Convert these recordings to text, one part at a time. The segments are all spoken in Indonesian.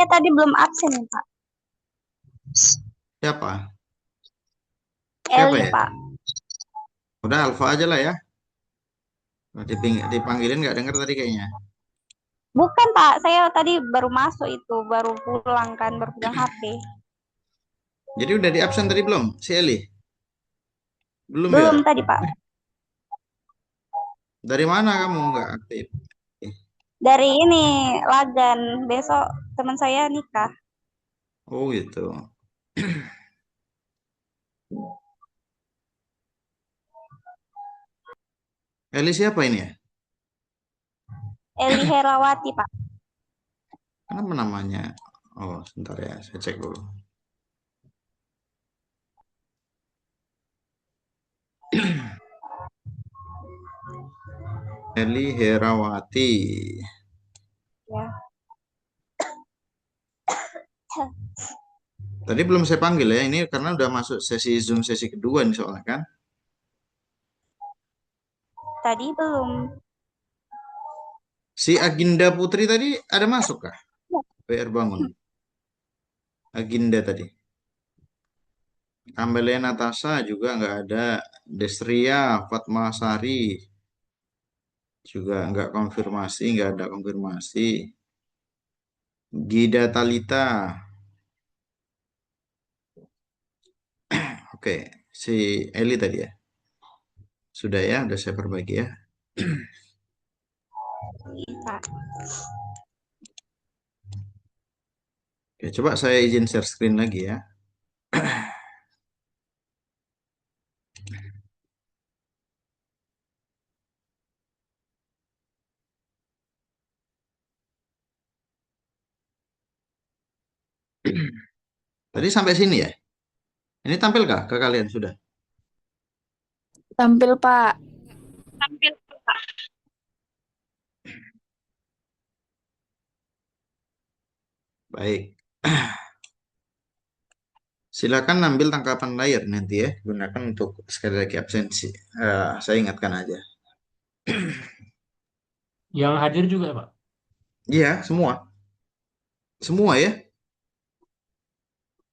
saya tadi belum absen ya, Pak. Siapa? Siapa Eli, ya? Pak. Udah Alfa aja lah ya. Dipanggilin nggak denger tadi kayaknya. Bukan, Pak. Saya tadi baru masuk itu, baru pulang kan, baru pegang HP. Jadi udah di absen tadi belum? Si Eli? Belum Belum ya? tadi, Pak. Dari mana kamu nggak aktif? Dari ini, Lagan. Besok teman saya nikah. Oh gitu. Eli siapa ini ya? Eli Herawati, Pak. Kenapa namanya? Oh, sebentar ya, saya cek dulu. Eli Herawati. Ya. Tadi belum saya panggil ya, ini karena udah masuk sesi Zoom sesi kedua nih soalnya kan. Tadi belum. Si Aginda Putri tadi ada masuk kah? PR Bangun. Aginda tadi. Amelia Natasha juga nggak ada. Destria, Fatmasari juga nggak konfirmasi, nggak ada konfirmasi. Gida Talita, oke, si Eli tadi ya. Sudah ya, udah saya perbaiki ya. Pak. Oke, coba saya izin share screen lagi ya. Tadi sampai sini ya. Ini tampilkah ke kalian sudah? Tampil, Pak. Tampil, Pak. Baik. Silakan ambil tangkapan layar nanti ya. Gunakan untuk sekali lagi absensi. Saya ingatkan aja. Yang hadir juga, Pak. Iya, semua. Semua ya.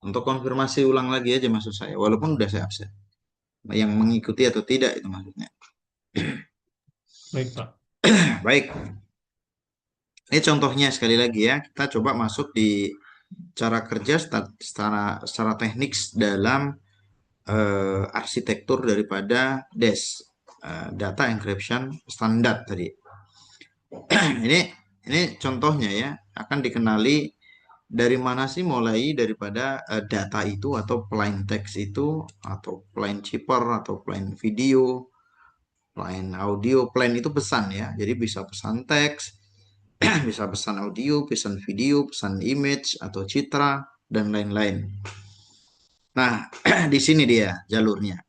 Untuk konfirmasi ulang lagi aja maksud saya. Walaupun udah saya absen. Yang mengikuti atau tidak itu maksudnya. Baik, Pak. Baik. Ini contohnya sekali lagi ya. Kita coba masuk di cara kerja secara teknik dalam arsitektur daripada DES, data encryption standar tadi. ini ini contohnya ya, akan dikenali dari mana sih mulai daripada data itu atau plain text itu atau plain chipper atau plain video, plain audio. Plain itu pesan ya, jadi bisa pesan teks, bisa pesan audio, pesan video, pesan image atau citra dan lain-lain. Nah, di sini dia jalurnya.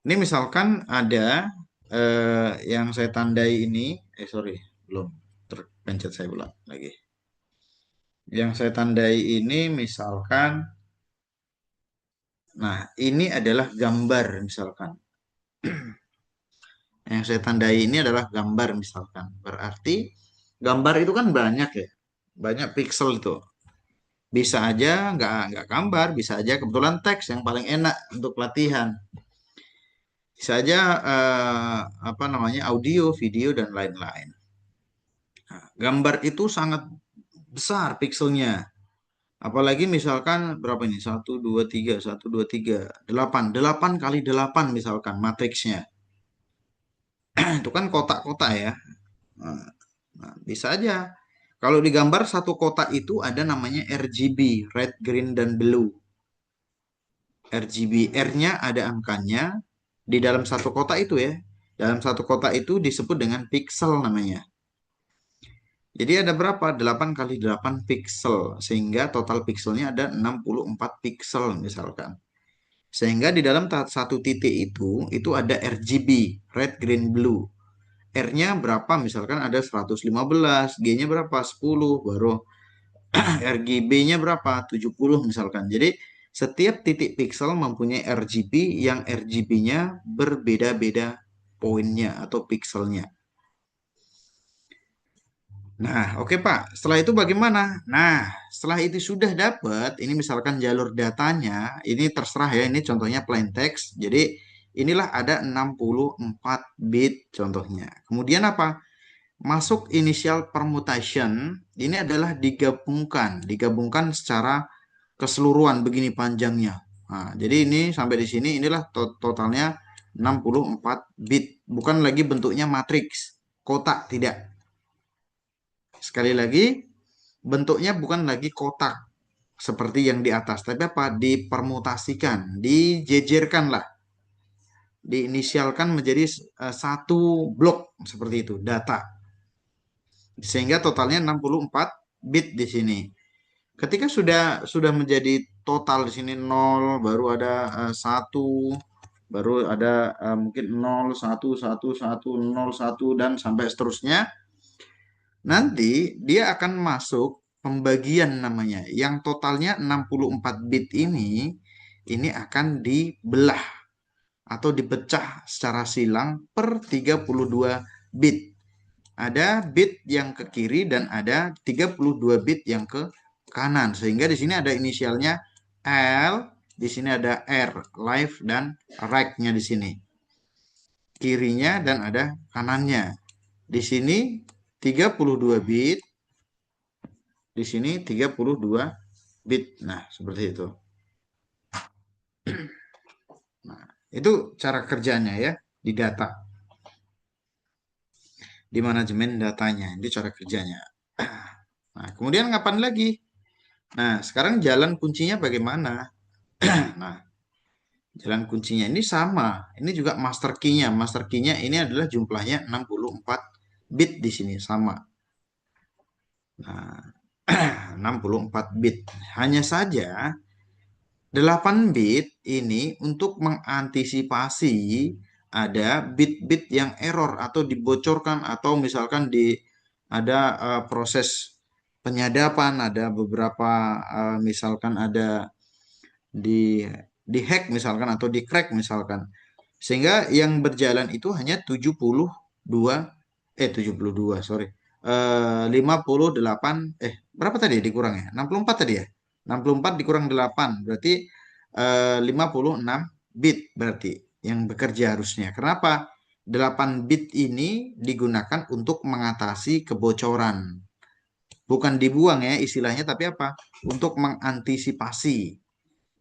Ini misalkan ada yang saya tandai ini, sorry, belum terpencet saya ulang lagi. Yang saya tandai ini misalkan, nah ini adalah gambar misalkan. Yang saya tandai ini adalah gambar misalkan. Berarti gambar itu kan banyak ya, banyak pixel itu. Bisa aja nggak gambar, bisa aja kebetulan teks yang paling enak untuk latihan. Bisa aja apa namanya audio, video dan lain-lain. Nah, gambar itu sangat besar pixelnya. Apalagi misalkan berapa ini? Satu, dua, tiga, satu, dua, tiga, delapan. 8 kali 8 misalkan matriksnya. Itu kan kotak-kotak ya. Nah, bisa aja. Kalau digambar satu kotak itu ada namanya RGB, red, green, dan blue. RGB, R-nya ada angkanya di dalam satu kotak itu ya. Dalam satu kotak itu disebut dengan pixel namanya. Jadi ada berapa? 8 kali 8 pixel. Sehingga total pixelnya ada 64 pixel misalkan. Sehingga di dalam satu titik itu ada RGB, red, green, blue. R-nya berapa? Misalkan ada 115, G-nya berapa? 10, baru RGB-nya berapa? 70 misalkan. Jadi setiap titik pixel mempunyai RGB yang RGB-nya berbeda-beda poinnya atau pixelnya. Nah, oke Pak. Setelah itu bagaimana? Nah, setelah itu sudah dapat, ini misalkan jalur datanya, ini terserah ya, ini contohnya plain text. Jadi inilah ada 64 bit contohnya. Kemudian apa? Masuk initial permutation, ini adalah digabungkan secara keseluruhan begini panjangnya. Nah, jadi ini sampai di sini inilah totalnya 64 bit, bukan lagi bentuknya matriks, kotak tidak. Sekali lagi, bentuknya bukan lagi kotak seperti yang di atas, tapi apa? Dipermutasikan, dijejerkan lah, diinisialkan menjadi satu blok seperti itu, data. Sehingga totalnya 64 bit di sini. Ketika sudah menjadi total di sini 0, baru ada 1, baru ada mungkin 0, 1, 1, 1, 0, 1 dan sampai seterusnya. Nanti dia akan masuk pembagian namanya. Yang totalnya 64 bit ini akan dibelah atau dipecah secara silang per 32 bit. Ada bit yang ke kiri dan ada 32 bit yang ke kanan. Sehingga di sini ada inisialnya L, di sini ada R, left dan right-nya di sini. Kirinya dan ada kanannya. Di sini 32 bit, di sini 32 bit. Nah, seperti itu. Nah, itu cara kerjanya ya di data, di manajemen datanya. Itu cara kerjanya. Nah, kemudian ngapain lagi? Nah, sekarang jalan kuncinya bagaimana? Nah, jalan kuncinya ini sama. Ini juga master key-nya. Master key-nya ini adalah jumlahnya 64 bit di sini sama. Nah, 64 bit. Hanya saja 8 bit ini untuk mengantisipasi ada bit-bit yang error atau dibocorkan atau misalkan ada proses penyadapan, ada beberapa misalkan ada di hack misalkan atau di crack misalkan. Sehingga yang berjalan itu hanya 72 sorry. 58 berapa tadi dikurangnya? 64 tadi ya? 64 dikurang 8 berarti 56 bit berarti yang bekerja harusnya. Kenapa? 8 bit ini digunakan untuk mengatasi kebocoran. Bukan dibuang ya istilahnya, tapi apa? Untuk mengantisipasi.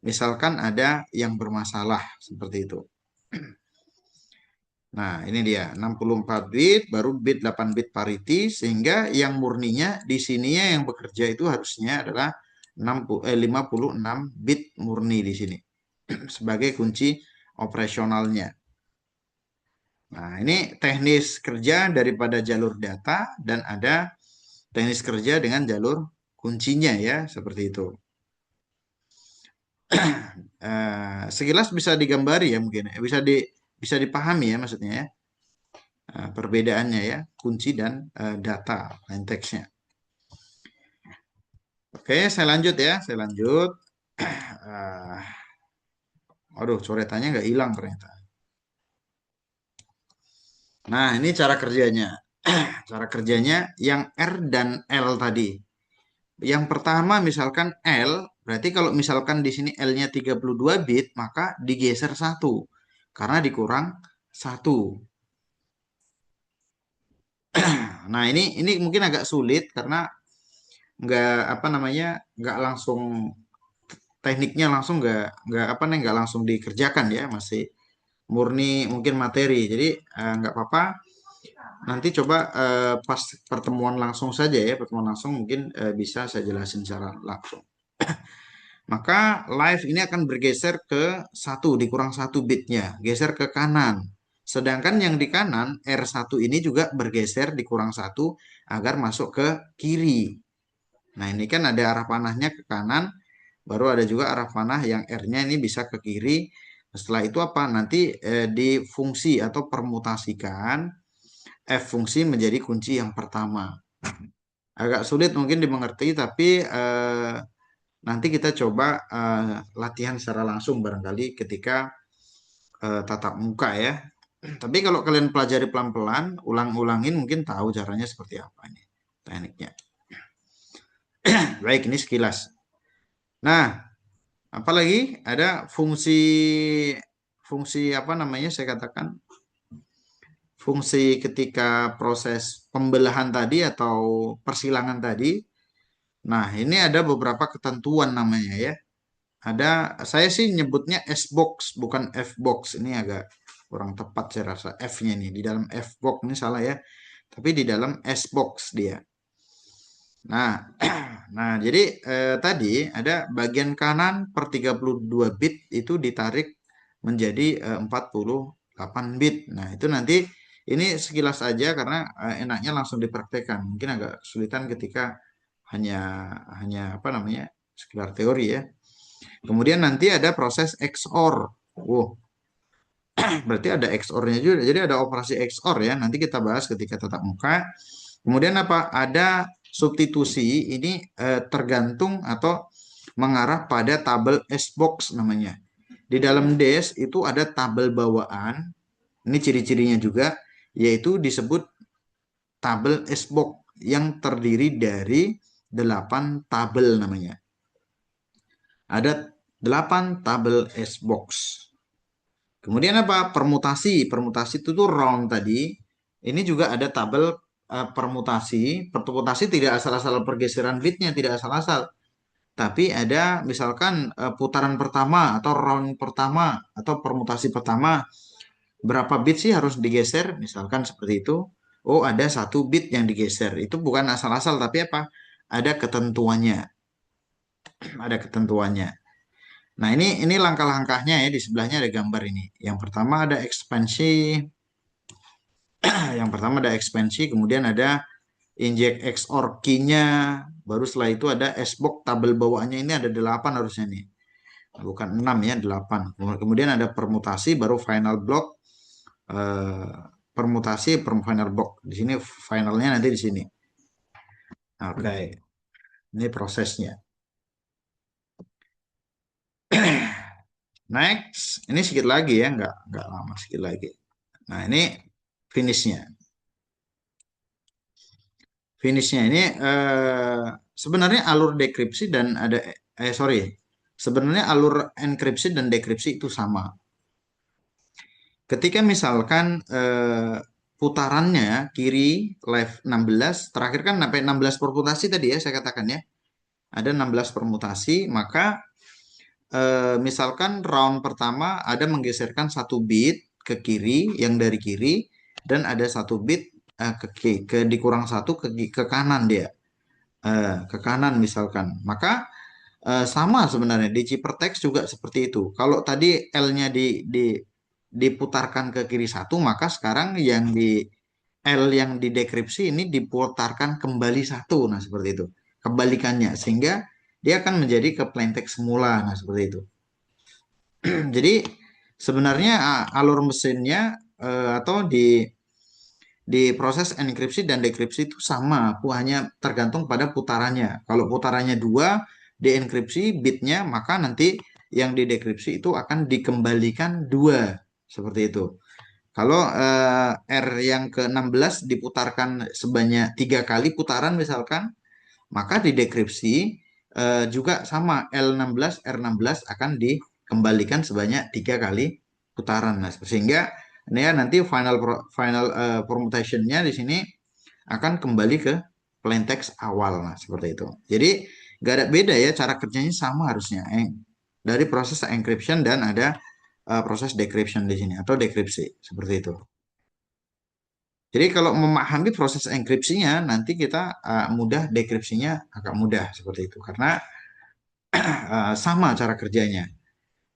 Misalkan ada yang bermasalah seperti itu. Nah, ini dia 64 bit baru bit 8 bit parity sehingga yang murninya di sininya yang bekerja itu harusnya adalah 56 bit murni di sini sebagai kunci operasionalnya. Nah, ini teknis kerja daripada jalur data dan ada teknis kerja dengan jalur kuncinya ya, seperti itu. Sekilas bisa digambari ya mungkin, bisa dipahami ya maksudnya ya. Perbedaannya ya, kunci dan data plain text-nya. Oke, saya lanjut ya, saya lanjut. Aduh, coretannya nggak hilang ternyata. Nah, ini cara kerjanya. Cara kerjanya yang R dan L tadi. Yang pertama misalkan L, berarti kalau misalkan di sini L-nya 32 bit, maka digeser 1. Karena dikurang 1. Nah, ini mungkin agak sulit karena nggak apa namanya, nggak langsung tekniknya langsung nggak langsung dikerjakan ya, masih murni mungkin materi. Jadi nggak apa-apa. Nanti coba pas pertemuan langsung saja ya, pertemuan langsung mungkin bisa saya jelasin secara langsung. Maka live ini akan bergeser ke 1, dikurang 1 bitnya, geser ke kanan. Sedangkan yang di kanan R1 ini juga bergeser dikurang 1 agar masuk ke kiri. Nah, ini kan ada arah panahnya ke kanan, baru ada juga arah panah yang R-nya ini bisa ke kiri. Setelah itu apa? Nanti difungsi atau permutasikan F fungsi menjadi kunci yang pertama. Agak sulit mungkin dimengerti, tapi nanti kita coba latihan secara langsung barangkali ketika tatap muka ya. Tapi kalau kalian pelajari pelan-pelan, ulang-ulangin mungkin tahu caranya seperti apa ini. tekniknya. Baik, ini sekilas. Nah, apalagi ada fungsi apa namanya saya katakan fungsi ketika proses pembelahan tadi atau persilangan tadi. Nah, ini ada beberapa ketentuan namanya ya. Saya sih nyebutnya S-box bukan F-box. Ini agak kurang tepat saya rasa F-nya nih. Di dalam F-box ini salah ya. Tapi di dalam S-box dia. Nah, nah jadi tadi ada bagian kanan per 32 bit itu ditarik menjadi 48 bit. Nah, itu nanti ini sekilas aja karena enaknya langsung dipraktekkan. Mungkin agak kesulitan ketika hanya hanya apa namanya? Sekedar teori ya. Kemudian nanti ada proses XOR. Wow, berarti ada XOR-nya juga. Jadi ada operasi XOR ya. Nanti kita bahas ketika tatap muka. Kemudian apa? Ada substitusi. Ini tergantung atau mengarah pada tabel S-box namanya. Di dalam DES itu ada tabel bawaan. Ini ciri-cirinya juga, yaitu disebut tabel S-box yang terdiri dari 8 tabel namanya. Ada 8 tabel S-box. Kemudian apa? Permutasi. Permutasi itu tuh round tadi. Ini juga ada tabel permutasi. Permutasi tidak asal-asal pergeseran bitnya, tidak asal-asal. Tapi ada misalkan putaran pertama atau round pertama atau permutasi pertama. Berapa bit sih harus digeser? Misalkan seperti itu. Oh, ada 1 bit yang digeser. Itu bukan asal-asal, tapi apa? Ada ketentuannya. Ada ketentuannya. Nah, ini langkah-langkahnya ya, di sebelahnya ada gambar ini. Yang pertama ada ekspansi, kemudian ada inject XOR key-nya, baru setelah itu ada SBOX tabel bawaannya ini ada 8 harusnya nih. Bukan 6 ya, 8. Kemudian ada permutasi, baru final block, permutasi, final block. Di sini finalnya nanti di sini. Oke, ini prosesnya. Next, ini sedikit lagi ya, nggak lama, sedikit lagi. Nah, ini finishnya. Finishnya ini sebenarnya alur dekripsi dan ada sebenarnya alur enkripsi dan dekripsi itu sama. Ketika misalkan putarannya kiri left 16, terakhir kan sampai 16 permutasi tadi ya saya katakan ya. Ada 16 permutasi, maka misalkan round pertama ada menggeserkan 1 bit ke kiri yang dari kiri dan ada 1 bit ke dikurang 1 ke kanan dia. Ke kanan misalkan. Maka sama sebenarnya di Cipertext juga seperti itu. Kalau tadi L-nya diputarkan ke kiri 1, maka sekarang yang di L yang didekripsi ini diputarkan kembali 1. Nah, seperti itu. Kebalikannya sehingga dia akan menjadi ke plaintext semula. Nah, seperti itu. Jadi sebenarnya alur mesinnya atau di proses enkripsi dan dekripsi itu sama, hanya tergantung pada putarannya. Kalau putarannya 2, dienkripsi bitnya, maka nanti yang didekripsi itu akan dikembalikan 2, seperti itu. Kalau R yang ke-16 diputarkan sebanyak 3 kali putaran misalkan, maka didekripsi juga sama, L16, R16 akan dikembalikan sebanyak 3 kali putaran. Nah, sehingga ini ya nanti final permutation-nya di sini akan kembali ke plain text awal. Nah, seperti itu. Jadi nggak ada beda ya, cara kerjanya sama harusnya. Dari proses encryption dan ada proses decryption di sini atau dekripsi seperti itu. Jadi kalau memahami proses enkripsinya nanti kita mudah, dekripsinya agak mudah seperti itu karena sama cara kerjanya.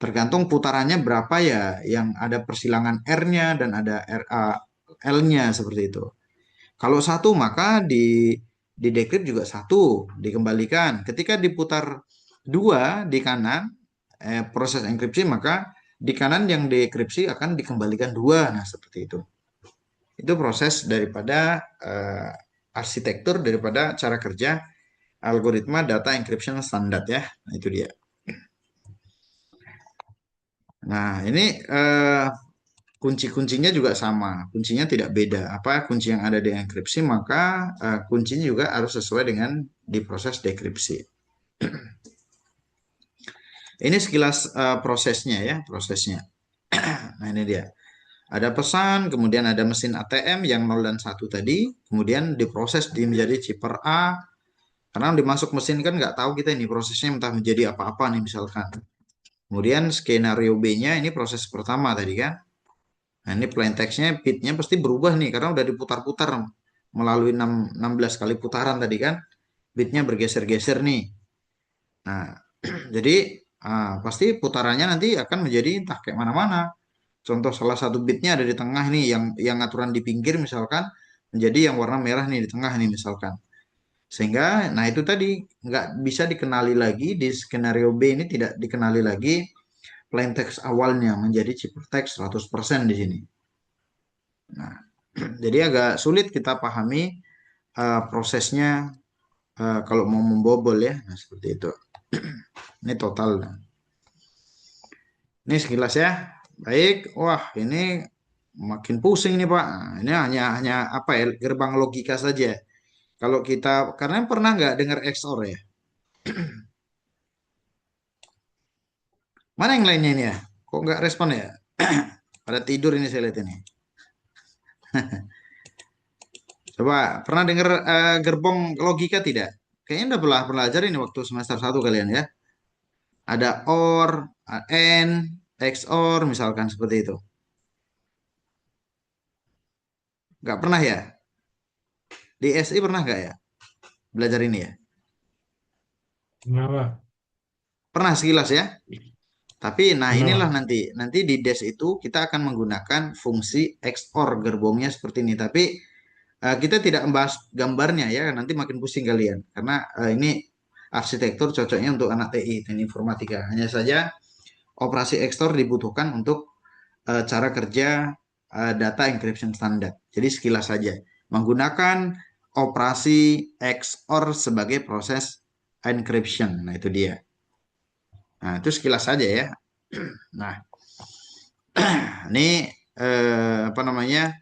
Tergantung putarannya berapa ya, yang ada persilangan R-nya dan ada L-nya seperti itu. Kalau 1 maka di decrypt juga 1 dikembalikan. Ketika diputar 2 di kanan proses enkripsi, maka di kanan yang dekripsi akan dikembalikan 2. Nah, seperti itu. Itu proses daripada arsitektur daripada cara kerja algoritma data encryption standar ya. Nah, itu dia. Nah, ini kunci-kuncinya juga sama, kuncinya tidak beda. Apa kunci yang ada di enkripsi, maka kuncinya juga harus sesuai dengan di proses dekripsi. Ini sekilas prosesnya ya, prosesnya. Nah, ini dia. Ada pesan, kemudian ada mesin ATM yang 0 dan 1 tadi, kemudian diproses menjadi chipper A, karena dimasuk mesin kan nggak tahu kita ini prosesnya entah menjadi apa-apa nih misalkan. Kemudian skenario B-nya ini proses pertama tadi kan. Nah, ini plain text-nya, bitnya pasti berubah nih, karena udah diputar-putar melalui 16 kali putaran tadi kan. Bitnya bergeser-geser nih. Nah, jadi pasti putarannya nanti akan menjadi entah kayak mana-mana. Contoh salah satu bitnya ada di tengah nih, yang aturan di pinggir misalkan, menjadi yang warna merah nih di tengah nih misalkan. Sehingga, nah itu tadi nggak bisa dikenali lagi di skenario B ini, tidak dikenali lagi plain text awalnya menjadi chipper text 100% di sini. Nah, jadi agak sulit kita pahami prosesnya kalau mau membobol ya. Nah, seperti itu. Ini total. Ini sekilas ya. Baik. Wah, ini makin pusing nih Pak. Nah, ini hanya apa ya, gerbang logika saja. Kalau kita, karena pernah nggak dengar XOR ya? Mana yang lainnya ini ya? Kok nggak respon ya? Pada tidur ini saya lihat ini. Coba pernah dengar gerbong logika tidak? Kayaknya udah belajar ini waktu semester 1 kalian ya. Ada OR, AND, XOR misalkan seperti itu. Nggak pernah ya? Di SI pernah nggak ya belajar ini ya? Kenapa? Pernah sekilas ya? Tapi nah inilah Kenapa? nanti di DES itu kita akan menggunakan fungsi XOR gerbongnya seperti ini. Tapi kita tidak membahas gambarnya ya, nanti makin pusing kalian. Karena ini arsitektur cocoknya untuk anak TI, teknik informatika. Hanya saja operasi XOR dibutuhkan untuk cara kerja data encryption standar. Jadi sekilas saja menggunakan operasi XOR sebagai proses encryption. Nah, itu dia. Nah, itu sekilas saja ya. Nah, ini apa namanya?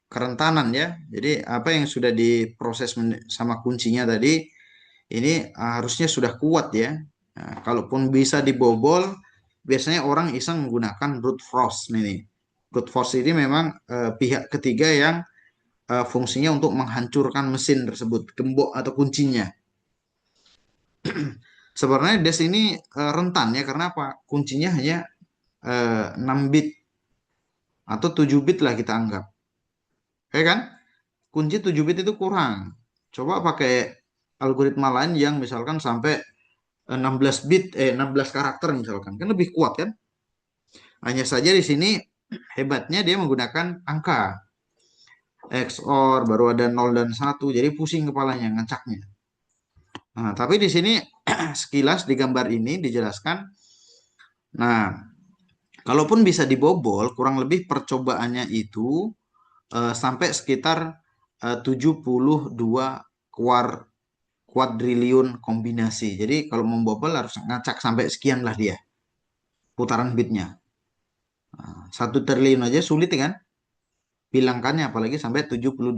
Kerentanan ya. Jadi apa yang sudah diproses sama kuncinya tadi ini harusnya sudah kuat ya. Nah, kalaupun bisa dibobol, biasanya orang iseng menggunakan brute force ini. Brute force ini memang pihak ketiga yang fungsinya untuk menghancurkan mesin tersebut, gembok atau kuncinya. Sebenarnya DES ini rentan ya, karena apa? Kuncinya hanya 6 bit atau 7 bit lah kita anggap. Ya kan? Kunci 7 bit itu kurang. Coba pakai algoritma lain yang misalkan sampai 16 bit, 16 karakter misalkan. Kan lebih kuat kan? Hanya saja di sini hebatnya dia menggunakan angka. XOR, baru ada 0 dan 1. Jadi pusing kepalanya, ngecaknya. Nah, tapi di sini sekilas di gambar ini dijelaskan. Nah, kalaupun bisa dibobol, kurang lebih percobaannya itu sampai sekitar 72 kuadriliun kombinasi. Jadi kalau membobol harus ngacak sampai sekian lah dia putaran bitnya. 1 triliun aja sulit kan? Bilangkannya apalagi sampai 72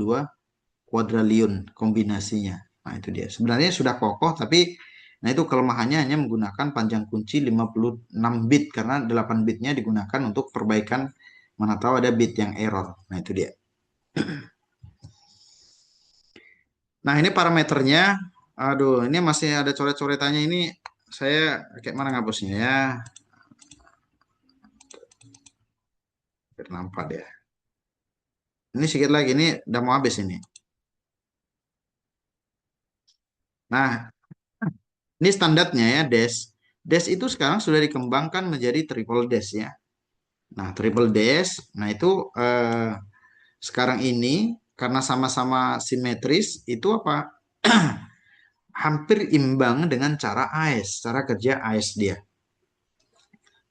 kuadriliun kombinasinya. Nah itu dia. Sebenarnya sudah kokoh tapi nah itu kelemahannya hanya menggunakan panjang kunci 56 bit karena 8 bitnya digunakan untuk perbaikan mana tahu ada bit yang error. Nah itu dia. Nah ini parameternya. Aduh ini masih ada coret-coretannya ini. Saya kayak mana ngapusnya ya. Biar nampak deh. Ini sedikit lagi, ini udah mau habis ini. Nah, ini standarnya ya, DES. DES itu sekarang sudah dikembangkan menjadi triple DES ya. Nah, triple DES, nah itu sekarang ini karena sama-sama simetris, itu apa? Hampir imbang dengan cara AES, cara kerja AES dia.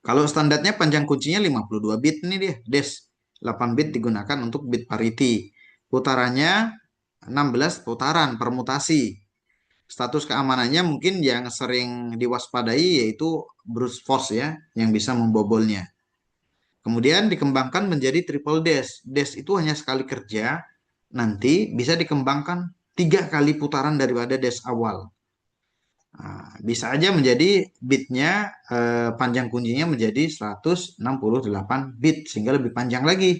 Kalau standarnya panjang kuncinya 52 bit nih dia, DES. 8 bit digunakan untuk bit parity. Putarannya 16 putaran permutasi. Status keamanannya mungkin yang sering diwaspadai yaitu brute force ya, yang bisa membobolnya. Kemudian dikembangkan menjadi triple dash. Dash itu hanya sekali kerja, nanti bisa dikembangkan 3 kali putaran daripada dash awal. Nah, bisa aja menjadi bitnya, panjang kuncinya menjadi 168 bit sehingga lebih panjang lagi.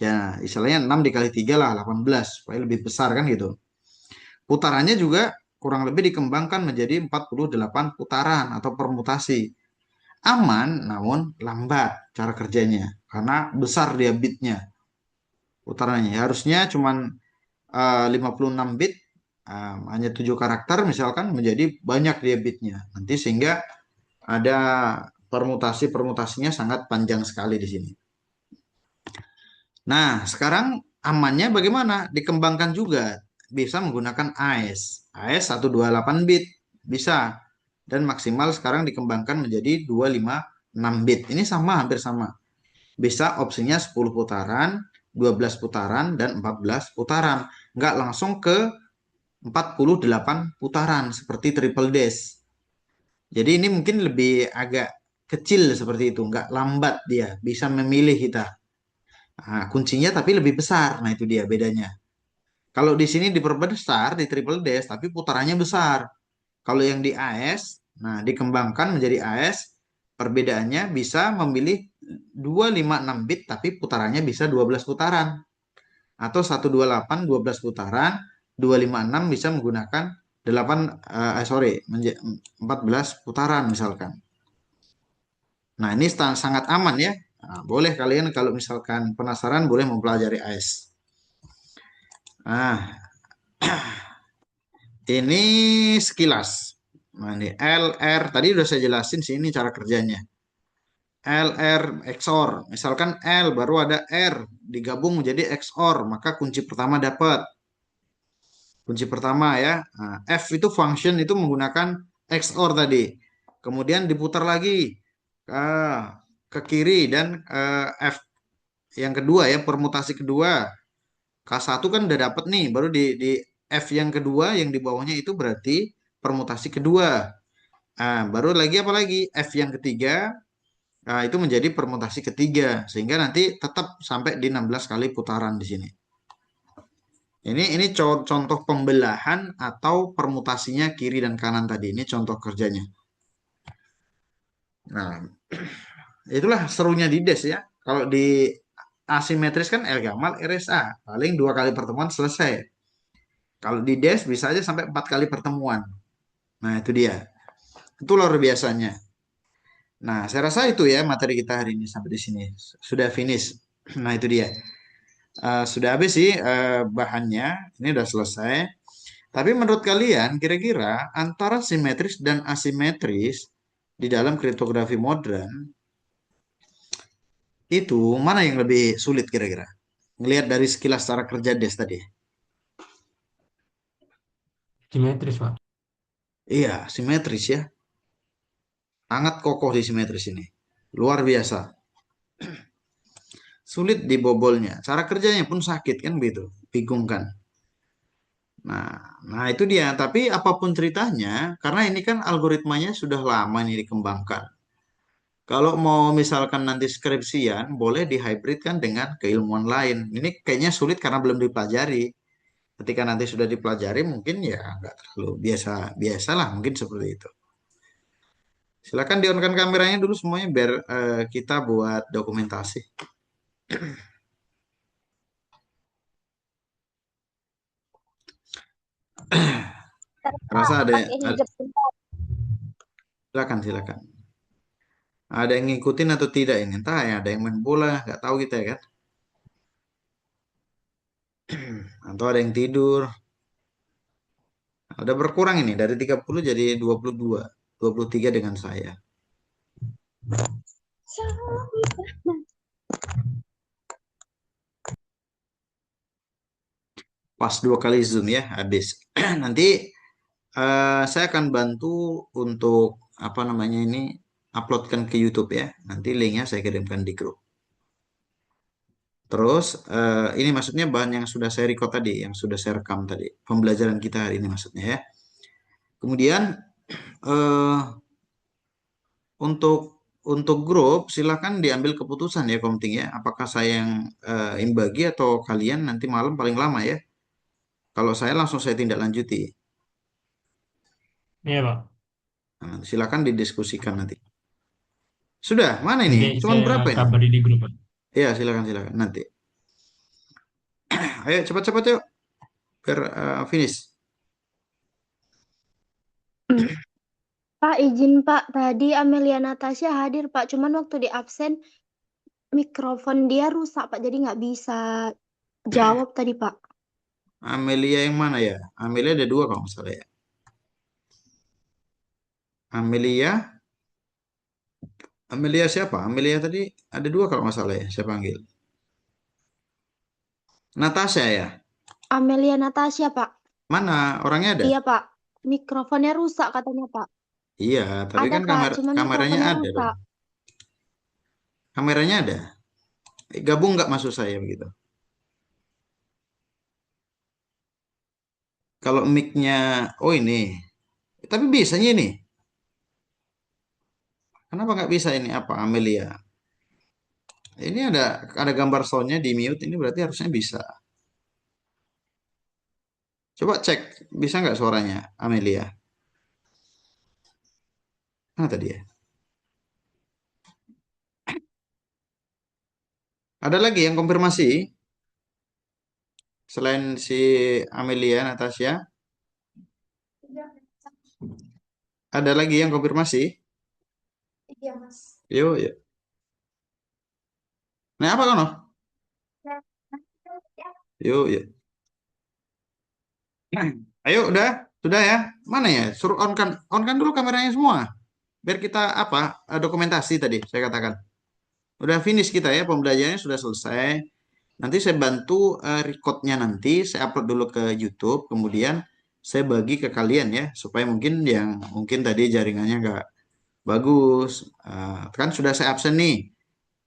Ya, istilahnya 6 dikali 3 lah 18 supaya lebih besar kan gitu. Putarannya juga kurang lebih dikembangkan menjadi 48 putaran atau permutasi. Aman namun lambat cara kerjanya karena besar dia bitnya putarannya. Harusnya cuman 56 bit, hanya 7 karakter misalkan menjadi banyak dia bitnya. Nanti sehingga ada permutasi-permutasinya sangat panjang sekali di sini. Nah, sekarang amannya bagaimana? Dikembangkan juga. Bisa menggunakan AES. AES 128 bit. Bisa. Dan maksimal sekarang dikembangkan menjadi 256 bit. Ini sama, hampir sama. Bisa opsinya 10 putaran, 12 putaran, dan 14 putaran. Nggak langsung ke 48 putaran seperti triple dash. Jadi ini mungkin lebih agak kecil seperti itu. Nggak lambat dia. Bisa memilih kita. Nah, kuncinya tapi lebih besar. Nah, itu dia bedanya. Kalau di sini diperbesar di triple dash tapi putarannya besar. Kalau yang di AS, nah dikembangkan menjadi AS, perbedaannya bisa memilih 256 bit tapi putarannya bisa 12 putaran. Atau 128 12 putaran, 256 bisa menggunakan 8 14 putaran misalkan. Nah, ini sangat aman ya. Nah, boleh kalian kalau misalkan penasaran boleh mempelajari AS. Nah, ini sekilas. Nah, ini LR tadi udah saya jelasin sih ini cara kerjanya. LR XOR. Misalkan L baru ada R digabung menjadi XOR, maka kunci pertama dapat. Kunci pertama ya. Nah, F itu function itu menggunakan XOR tadi. Kemudian diputar lagi ke kiri dan F yang kedua ya, permutasi kedua. K1 kan udah dapet nih, baru di F yang kedua yang di bawahnya itu berarti permutasi kedua. Nah, baru lagi apa lagi? F yang ketiga, itu menjadi permutasi ketiga. Sehingga nanti tetap sampai di 16 kali putaran di sini. Ini contoh pembelahan atau permutasinya kiri dan kanan tadi. Ini contoh kerjanya. Nah, itulah serunya di DES ya. Kalau di asimetris kan L gamal RSA. Paling 2 kali pertemuan selesai. Kalau di DES bisa aja sampai 4 kali pertemuan. Nah, itu dia. Itu luar biasanya. Nah, saya rasa itu ya materi kita hari ini sampai di sini. Sudah finish. Nah, itu dia. Sudah habis sih bahannya. Ini udah selesai. Tapi menurut kalian, kira-kira antara simetris dan asimetris di dalam kriptografi modern, itu mana yang lebih sulit kira-kira? Ngelihat dari sekilas cara kerja DES tadi. Simetris, Pak. Iya, simetris ya. Sangat kokoh di simetris ini. Luar biasa. Sulit dibobolnya. Cara kerjanya pun sakit kan begitu. Bingung kan? Nah, itu dia. Tapi apapun ceritanya, karena ini kan algoritmanya sudah lama ini dikembangkan. Kalau mau misalkan nanti skripsian, boleh dihybridkan dengan keilmuan lain. Ini kayaknya sulit karena belum dipelajari. Ketika nanti sudah dipelajari, mungkin ya nggak terlalu biasalah mungkin seperti itu. Silakan di-on-kan kameranya dulu semuanya biar kita buat dokumentasi. Rasa ada, pakai hijab. silakan. Ada yang ngikutin atau tidak ini? Entah ya, ada yang main bola, nggak tahu kita ya kan? Atau ada yang tidur. Ada berkurang ini dari 30 jadi 23 dengan saya. Pas 2 kali Zoom ya, habis. Nanti saya akan bantu untuk apa namanya ini uploadkan ke YouTube ya. Nanti linknya saya kirimkan di grup. Terus ini maksudnya bahan yang sudah saya record tadi, yang sudah saya rekam tadi, pembelajaran kita hari ini maksudnya ya. Kemudian untuk untuk grup silahkan diambil keputusan ya Komting ya. Apakah saya yang bagi atau kalian nanti malam paling lama ya. Kalau saya langsung saya tindak lanjuti. Iya, Pak. Nah, silakan didiskusikan nanti. Sudah, mana ini? Nanti Cuman saya berapa ini? kabari di grup, Pak. Iya, silakan silakan nanti. Ayo cepat-cepat yuk biar finish. Pak, izin Pak, tadi Amelia Natasha hadir Pak, cuman waktu di absen mikrofon dia rusak Pak, jadi nggak bisa jawab tadi Pak. Amelia yang mana ya? Amelia ada dua kalau nggak salah ya. Amelia, Amelia siapa? Amelia tadi ada dua kalau nggak salah ya. Saya panggil. Natasha ya. Amelia Natasha Pak, Mana orangnya ada? iya Pak, mikrofonnya rusak katanya Pak. Iya, tapi Ada kan Pak, cuman kameranya mikrofonnya ada dong. rusak. Kameranya ada. Gabung nggak maksud saya begitu? Kalau mic-nya, oh ini. Tapi bisanya ini. Kenapa nggak bisa ini apa Amelia? Ini ada gambar soundnya di mute. Ini berarti harusnya bisa. Coba cek, bisa nggak suaranya Amelia? Mana tadi ya? Ada lagi yang konfirmasi selain si Amelia Natasha? Ada lagi yang konfirmasi? Iya Mas. Yuk, yuk. Nah, apa kan? Yuk, yuk. Ayo, udah, sudah ya. Mana ya? Suruh on kan dulu kameranya semua. Biar kita apa? Dokumentasi tadi saya katakan. Udah finish kita ya, pembelajarannya sudah selesai. Nanti saya bantu recordnya nanti, saya upload dulu ke YouTube, kemudian saya bagi ke kalian ya, supaya mungkin yang mungkin tadi jaringannya nggak bagus, kan sudah saya absen nih,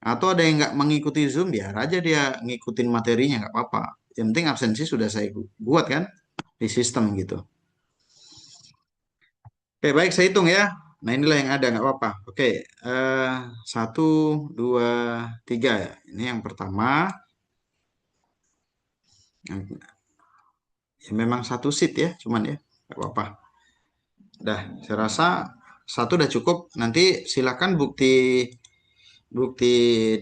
atau ada yang nggak mengikuti Zoom, biar aja dia ngikutin materinya nggak apa-apa. Yang penting absensi sudah saya buat kan di sistem gitu. Oke, baik saya hitung ya. Nah inilah yang ada nggak apa-apa. Oke, eh, 1, 2, 3 ya. Ini yang pertama. Ya memang satu seat ya, cuman ya nggak apa-apa. Dah, saya rasa satu udah cukup. Nanti silakan bukti bukti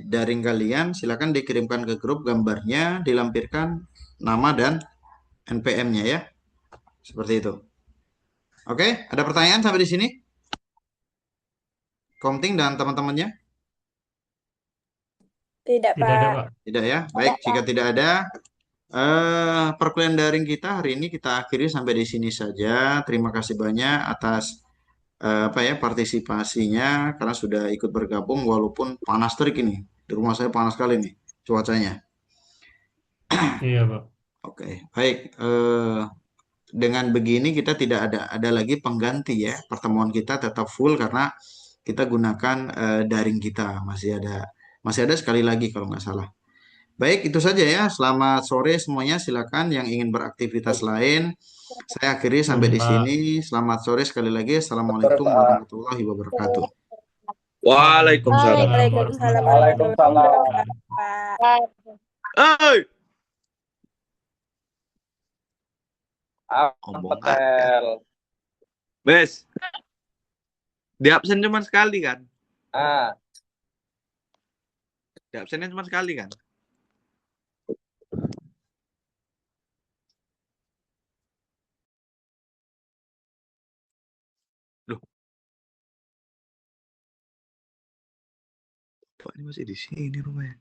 daring kalian, silakan dikirimkan ke grup gambarnya, dilampirkan nama dan NPM-nya ya, seperti itu. Oke, ada pertanyaan sampai di sini? Komting dan teman-temannya? Tidak Tidak ada, Pak. Pak. Tidak ya. Baik, jika tidak ada, perkuliahan daring kita hari ini kita akhiri sampai di sini saja. Terima kasih banyak atas apa ya partisipasinya karena sudah ikut bergabung walaupun panas terik ini. Di rumah saya panas sekali nih cuacanya. Iya, Pak. Oke, baik. Dengan begini kita tidak ada lagi pengganti ya. Pertemuan kita tetap full karena kita gunakan daring kita masih ada sekali lagi kalau nggak salah. Baik, itu saja ya. Selamat sore semuanya. Silakan yang ingin beraktivitas lain. Saya akhiri sampai Boleh, di Pak. sini. Selamat sore sekali lagi. Assalamualaikum warahmatullahi wabarakatuh. Waalaikumsalam. Waalaikumsalam Waalaikumsalam warahmatullahi warahmatullahi wabarakatuh Pak. Hey, Apa ngomong aja. tel? Bes, di absen cuma sekali kan? Ah, Di absennya cuma sekali kan? Loh, Pak ini masih di sini rumahnya.